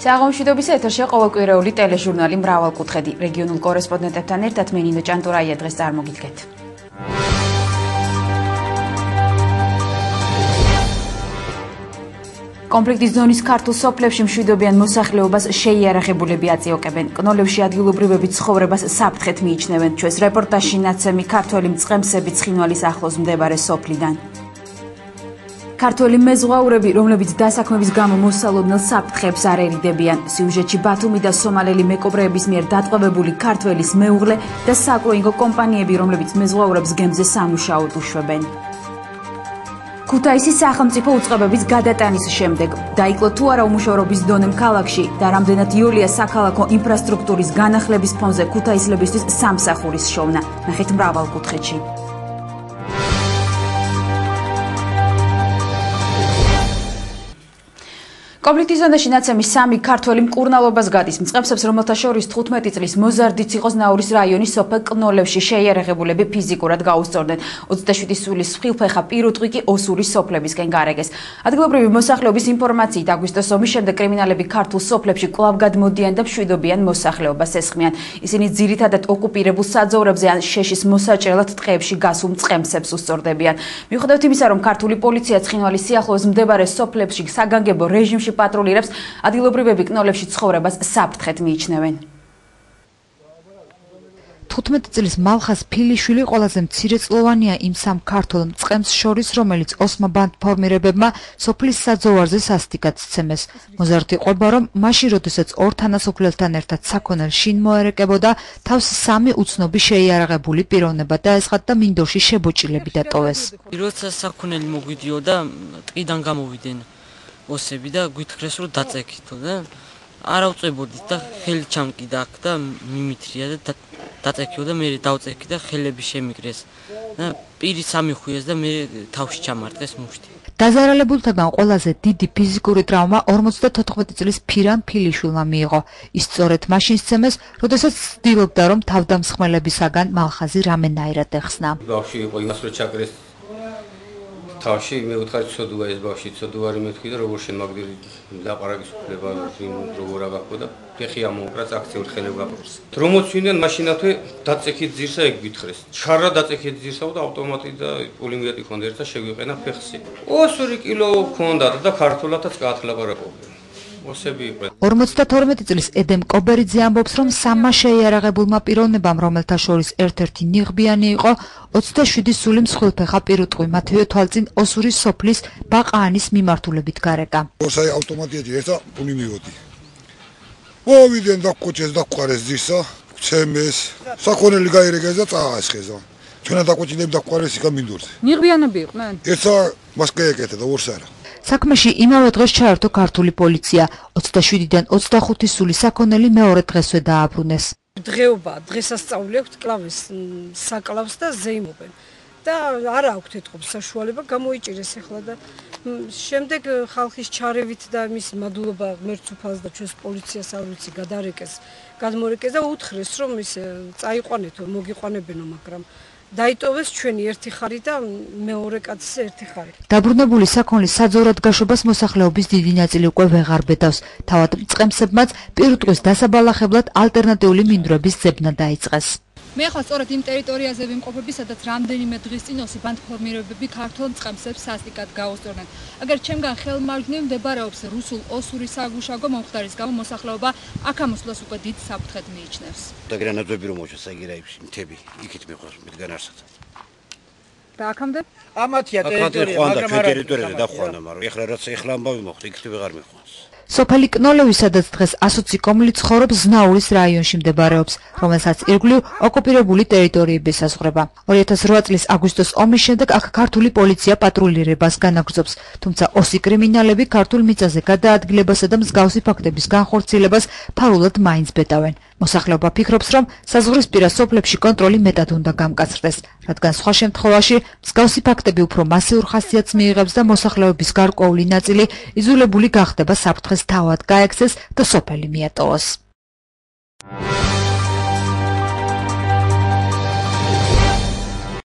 საღამოშვიდობის ეთერში ყოველკვირეული ტელეჟურნალი მრავალკუთხედი. რეგიონულ კორესპონდენტებთან ერთად მე ნინო ჭანტურაია დღეს წარმოგიდგეთ. კონფლიქტის ზონის ქართულ სოფლებში მშვიდობიან მოსახლეობას შეიარაღებულები აწიოკებენ. კნოლებში ადგილობრივები ცხოვრებას საფრთხეთ მიიჩნევენ. ჩვენს რეპორტაჟში ნაცემი ქართველი მწყემსები ცხინვალის ახლოს მდებარე სოფლიდან. ქართველი მეზღვაურები, რომლებიც დასაქმების გამო მოსალოდნელ საფრთხეებს არ ერიდებიან. სიუჟეტში ბათუმი და სომალელი მეკობრეების მიერ დატყვევებული ქართველის მეუღლე და საკრუინგო კომპანიები, რომლებიც მეზღვაურებს გემზე სამუშაოდ უშვებენ. ქუთაისის სახელმწიფო უწყებების გადატანის შემდეგ დაიკლო თუ არა უმუშევრობის დონე ქალაქში და რამდენად იოლია საქალაქო ინფრასტრუქტურის განახლების ფონზე ქუთაისლებისთვის სამსახურის შოვნა. ნახეთ მრავალკუთხედში. კონფლიქტის ზონაში ნაცემი სამი ქართველი მკურნალობას გადის. მწყემსებს, რომელთა შორის 15 წლის მოზარდიც იყო ნაურის რაიონის სოფელ კნოლებში შეიარაღებულები ფიზიკურად გაუსწორდნენ. 27 სულის სხვილფეხა პირუტყვი კი ოსურის სოფლებისკენ გარეგეს. ადგილობრივი მოსახლეობის ინფორმაციით აგვისტოს ომის შემდეგ კრიმინალები ქართულ სოფლებში კვლავ გადმოდიან და მშვიდობიან მოსახლეობას ესხმიან. ისინი ძირითადად ოკუპირებულ საძოვრებზე ან შეშის მოსაჭრელად ტყეებში გასულ მწყემსებს უსწორდებიან. მიუხედავად იმისა, რომ ქართული პოლიცია ცხინვალის სიახლოვეს მდებარე სოფლებში საგანგებო რეჟიმში პატრულირებს, ადგილობრივები კნოლებში ცხოვრებას საფრთხეთ მიიჩნევენ. 15 წლის მალხას ფილიშვილი ყველაზე მცირეწლოვანია იმ სამ ქართულ მწყემს შორის, რომელიც ოსმა ბანდფორმირებებმა სოფლის საძოვარზე სასტიკად სცემეს. მოზარდი ყვება, რომ მაშინ, როდესაც ორ თანასოფლელთან ერთად საქონელ შინ მოერეკებოდა, თავს სამი უცნობი შეიარაღებული პიროვნება დაესხათ და მინდორში შებოჭილები დატოვეს. როცა საქონელი მოგვიდიოდა, ტყიდან გამოვიდნენ ოსები და გვითხრეს რომ დაწექითო და არ ავწებოდით და ხელი ჩამკიდა აქ და მიმითრია და დაწექიო და მე დავწექი და ხელები შემიკრეს და პირი სამიხუიეს და მე თავში ჩამარტყეს მუშტი. დაზარალებულთაგან ყველაზე დიდი ფიზიკური ტრავმა 54 წლის ფირან ფილიშვილმა მიიღო. ის სწორედ მაშინ სცემეს, როდესაც ცდილობდა რომ თავდამსხმელებისაგან მალხაზი რამენაირად ეხსნა. ბავშვი იყო იმას რომ ჩაკრეს თავში მე უთხარი ცოდუა ეს ბავშვი ცოდუარი მეთქვი და როგორ შემაგდილი ლაპარაკის უფლება როგორ აღაქვდა და ფეხი ამოუკრა აქციურ ხელებს გაფორს. დრომოცვინდნენ მაშინათვე დაწექით ძირსა ეგ გითხრეს. ჩარა დაწექით ძირსა და ავტომატი და პულიმეტი ქონდა ერთსა შეგვიყენა ფეხსი. 2 კილო ქონდა და ქართულათაც გაათლაპარაკობდნენ. 52 წლის ედემ კობერიძე ამბობს, რომ სამმა შეიარაღებულმა პიროვნებამ, რომელთა შორის ერთ-ერთი ნიღბიანი იყო, 27 სული მსხვილფეხა პირუტყვი მათივე თვალწინ ოსურის სოფლის ბაყაანის მიმართულებით გარეკა. Osai ავტომატიეთი ერთა პული მივოდი. მოვიდნენ და კოჭეს და ყარეს ძირსა, ცემეს, საქონელი გაირეკეს და წაასხეზა. ჩვენა დაკოჭინები და ყარეს იქა მინდორზე. ნიღბიანები იყვნენ? ერთსა მასკა ეკეთა და ორს არა. საქმეში იმავე დღეს ჩაერთო ქართული პოლიცია. 27-დან 25 სული საქონელი მეორე დღესვე დააბრუნეს. დღეობა, დღესასწაული აქვს კლავეს საკლავს და ზეიმობენ. და არა აქვთ ეთყობს საშუალება გამოიჭირეს ახლა და შემდეგ ხალხის ჩარევით და მის მადლობა ღმერთს უფალს და ჩვენს პოლიციას არ ვიცი გადარეკეს, გადმორეკეს და უთხრეს რომ ის წაიყვანეთო, მოგიყვანებენო, მაგრამ დაიტოვეს ჩვენი ერთი ხარი და მეორე კაცის ერთი ხარი. დაბრუნებული საქონლის საძოვრად გაშვებას მოსახლეობის დიდი ნაწილი უკვე ვეღარ ბედავს. თავად მწყემსებმაც პირუტყვის დასაბალახებლად ალტერნატიული მინდვრების ძებნა დაიწყეს. მე ახლა სწორედ იმ ტერიტორიაზე ვიმყოფები, სადაც რამდენიმე დღის წინ ოსი ბანდფორმირებები ქართულ მწყემსებს სასტიკად გაუსწორდნენ. აგერ ჩემგან ხელმარჯვნივ მდებარეობს რუსულ ოსურის საგუშაგო მომხდარის გამო მოსახლეობა აქ ამოსვლას უკვე დიდ საფრთხედ მიიჩნევს. და გრანატები რომ მოჩა საგირაებში მთები იქით მიყვას მეთგან არსად. და აქამდე? ამათია ტერიტორია, მაგრამ არა ტერიტორიაზე დახვანა, მაგრამ ეხლა რაც ეხლა ამბავი მოხდა, იქით ვეღარ მიყვას. სოფელი კნოლევი, სადაც დღეს 120 კომლი ცხოვრობს, ზნაურის რაიონში მდებარეობს, რომელსაც ირგვლივ ოკუპირებული ტერიტორიები ესაზღვრება. 2008 წლის აგვისტოს ომის შემდეგ აქ ქართული პოლიცია პატრულირებას განაგრძობს, თუმცა ოსი კრიმინალები ქართულ მიწაზე გადაადგილებასა და მსგავსი ფაქტების განხორციელებას ფარულად მაინც ბედავენ. მოსახლეობა ფიქრობს, რომ საზღვრისპირა სოფლებში კონტროლი მეტად უნდა გამკაცრდეს, რადგან სხვა შემთხვევაში მსგავსი ფაქტები უფრო მასიურ ხასიათს მიიღებს და მოსახლეობის გარკვეული ნაწილი იზოლებული გახდება, საფრთხეს თავად გაექცეს და სოფელი მიატოვოს.